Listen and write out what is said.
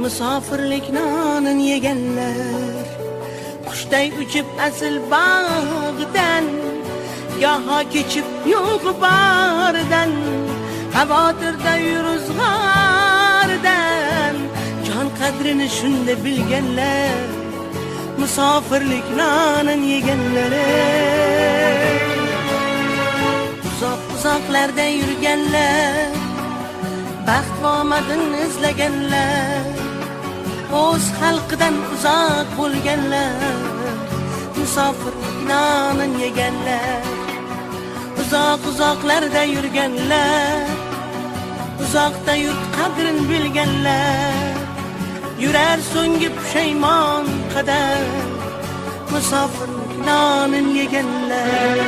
musofirlik nonin yeganlar, qushday uchib asl bog'dan, goho kechib yo'q boridan, xavotirda yuruzg'ardan, jon qadrini shunda bilganlar, musofirlik nonin yeganlar. Uzoq-uzoqlarda yurganlar, baxt va omadin izlaganlar, o'z xalqidan uzoq bo'lganlar, musofirlik nonin yeganlar. Uzoq-uzoqlarda yurganlar, uzoqda yurt qadrin bilganlar, yurar so'nggi pushaymon qadar, musofirlik nonin yeganlar.